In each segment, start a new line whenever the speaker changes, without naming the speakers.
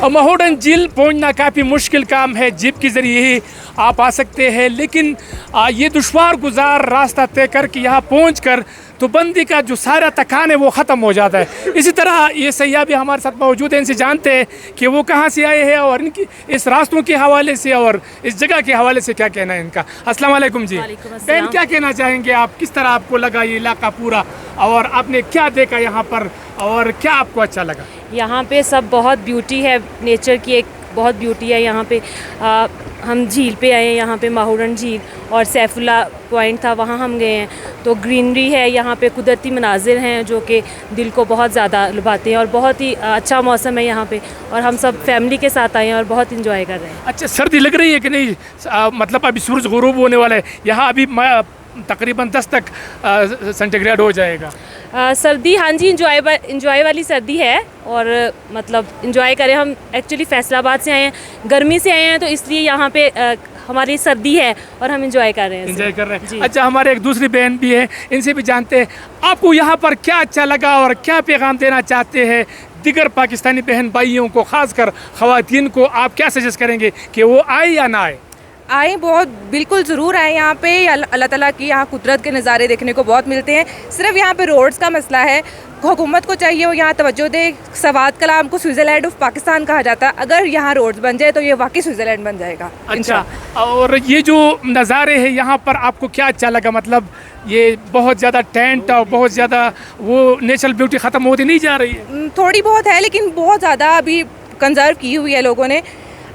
महोडन झील पहुंचना काफ़ी मुश्किल काम है, जीप के ज़रिए ही आप आ सकते हैं, लेकिन ये दुश्वार गुजार रास्ता तय करके यहाँ पहुंचकर तो बंदी का जो सारा थकान है वो ख़त्म हो जाता है। इसी तरह ये सयाह भी हमारे साथ मौजूद हैं, इनसे जानते हैं कि वो कहाँ से आए हैं और इनकी इस रास्तों के हवाले से और इस जगह के हवाले से क्या कहना है इनका। अस्सलाम वालेकुम जी। बहन, क्या कहना चाहेंगे आप, किस तरह आपको लगा ये इलाका पूरा और आपने क्या देखा यहाँ पर और क्या आपको अच्छा लगा?
यहाँ पे सब बहुत ब्यूटी है, नेचर की एक बहुत ब्यूटी है यहाँ पे। हम झील पे आए हैं, यहाँ पे माहौरन झील और सैफुल्ला पॉइंट था, वहाँ हम गए हैं। तो ग्रीनरी है यहाँ पे, कुदरती मनाजिर हैं जो कि दिल को बहुत ज़्यादा लुभाते हैं और बहुत ही अच्छा मौसम है यहाँ पे और हम सब फैमिली के साथ आए हैं और बहुत इंजॉय कर रहे हैं।
अच्छा, सर्दी लग रही है कि नहीं? मतलब अभी सूरज गुरूब होने वाला है, यहाँ अभी तकरीबन 10 तक सेंटीग्रेड हो जाएगा।
सर्दी, हाँ जी, इंजॉय वाली सर्दी है और मतलब इंजॉय करें। हम एक्चुअली फैसलाबाद से आए हैं, गर्मी से आए हैं, तो इसलिए यहाँ पे हमारी सर्दी है और हम इंजॉय कर रहे हैं।
इंजॉय कर रहे हैं। अच्छा, हमारे एक दूसरी बहन भी है, इनसे भी जानते हैं आपको यहाँ पर क्या अच्छा लगा और क्या पैगाम देना चाहते हैं दिगर पाकिस्तानी बहन भाइयों को, खासकर ख़वातीन को आप क्या सजेस्ट करेंगे कि वो आए या ना आए?
आए, बहुत बिल्कुल ज़रूर आए। यहाँ पे अल्लाह ताला की यहाँ कुदरत के नज़ारे देखने को बहुत मिलते हैं। सिर्फ यहाँ पे रोड्स का मसला है, हुकूमत को चाहिए वो यहाँ तवज्जो दे। सवात कलाम को स्विट्ज़रलैंड ऑफ पाकिस्तान कहा जाता है, अगर यहाँ रोड्स बन जाए तो ये वाकई स्विट्ज़रलैंड बन जाएगा।
अच्छा, और ये जो नज़ारे हैं यहाँ पर आपको क्या अच्छा लगा? मतलब ये बहुत ज़्यादा टेंट और बहुत ज़्यादा वो नेचुरल ब्यूटी ख़त्म होती नहीं जा रही है?
थोड़ी बहुत है, लेकिन बहुत ज़्यादा अभी कंजर्व की हुई है लोगों ने।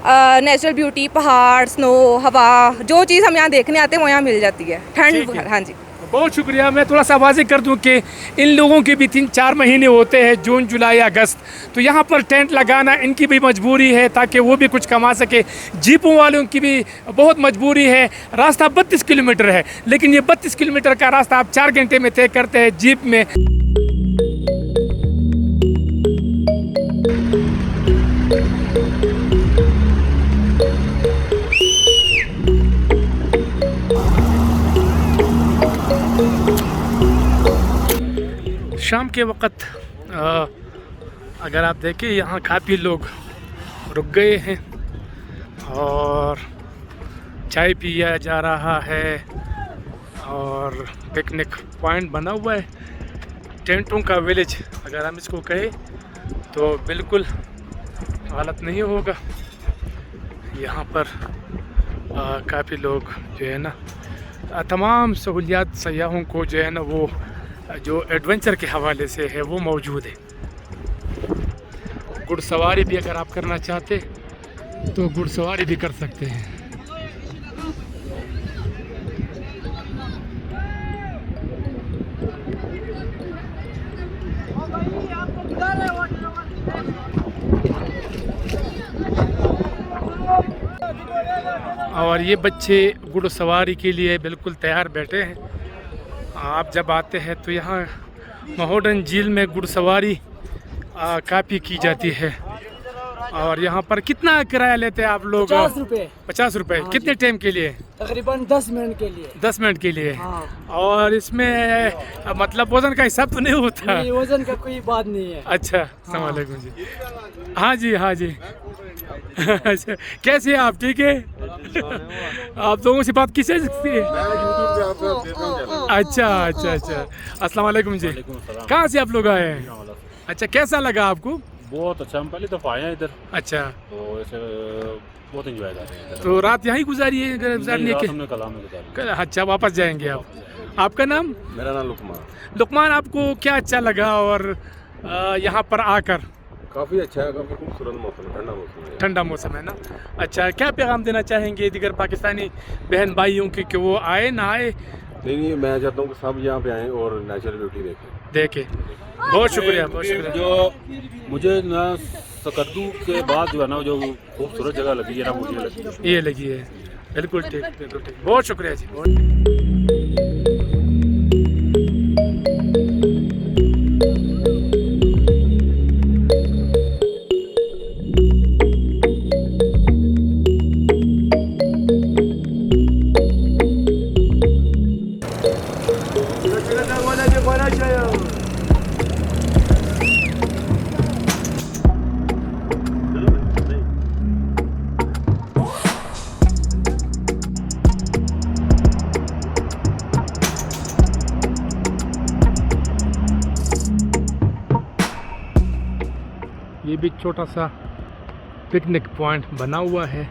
नेचुरल ब्यूटी, पहाड़, स्नो, हवा, जो चीज़ हम यहाँ देखने आते हैं वो यहाँ मिल जाती है। ठंड, हाँ जी।
बहुत शुक्रिया। मैं थोड़ा सा वाज़ेह कर दूं कि इन लोगों के भी 3-4 महीने होते हैं, जून, जुलाई, अगस्त, तो यहाँ पर टेंट लगाना इनकी भी मजबूरी है ताकि वो भी कुछ कमा सके। जीपों वालों की भी बहुत मजबूरी है। रास्ता 32 किलोमीटर है, लेकिन ये 32 किलोमीटर का रास्ता आप 4 घंटे में तय करते हैं जीप में। शाम के वक़्त अगर आप देखें यहाँ काफ़ी लोग रुक गए हैं और चाय पिया जा रहा है और पिकनिक पॉइंट बना हुआ है। टेंटों का विलेज अगर हम इसको कहें तो बिल्कुल गलत नहीं होगा। यहाँ पर काफ़ी लोग जो है ना, तमाम सहूलियात सयाहों को जो है ना वो जो एडवेंचर के हवाले से है वो मौजूद है। घुड़सवारी भी अगर आप करना चाहते तो घुड़सवारी भी कर सकते हैं। और ये बच्चे घुड़सवारी के लिए बिल्कुल तैयार बैठे हैं आप जब आते हैं तो यहाँ महोडन झील में घुड़सवारी काफ़ी की जाती है। और यहाँ पर कितना किराया लेते हैं आप लोग?
50 रुपये।
50 रुपये। कितने टाइम के लिए?
तकरीबन 10 मिनट के लिए।
10 मिनट के लिए।
हाँ।
और इसमें मतलब वजन का हिसाब तो नहीं होता?
नहीं, वजन का कोई बात नहीं है।
अच्छा, अस्सलाम वालेकुम जी। हाँ जी, हाँ जी। अच्छा, कैसे हैं आप? ठीक है। आप लोगों से बात किससे सकती है? अच्छा अच्छा अच्छा, अस्सलाम वालेकुम जी। कहाँ से आप लोग आए हैं? अच्छा, कैसा लगा आपको?
बहुत अच्छा, हम पहली दफ़ा आए हैं इधर,
अच्छा,
तो ऐसे बहुत एंजॉय कर रहे हैं इधर।
तो रात यहीं गुजारी है? गुजारनी
नहीं,
है
रात
कि
हमने कलाम में गुजारी।
अच्छा, वापस जाएंगे आप? आपका नाम?
मेरा नाम लुकमान।
लुकमान, आपको क्या अच्छा लगा और यहाँ पर आकर?
काफ़ी अच्छा है, काफ़ी खूबसूरत मौसम है, ठंडा मौसम है।
ठंडा मौसम है ना। अच्छा, क्या पैगाम देना चाहेंगे दीगर पाकिस्तानी बहन भाइयों की कि वो आए ना आए?
नहीं, मैं चाहता हूँ कि सब यहाँ पे आएँ और नेचुरल ब्यूटी देखें।
देखे। बहुत शुक्रिया, बहुत शुक्रिया।
जो मुझे ना सकद्दू के बाद जो है ना, जो खूबसूरत जगह लगी है ना, मुझे लगी
ये लगी है। बिल्कुल ठीक, बिल्कुल ठीक। बहुत शुक्रिया जी, बहुत। ये भी छोटा सा पिकनिक पॉइंट बना हुआ है।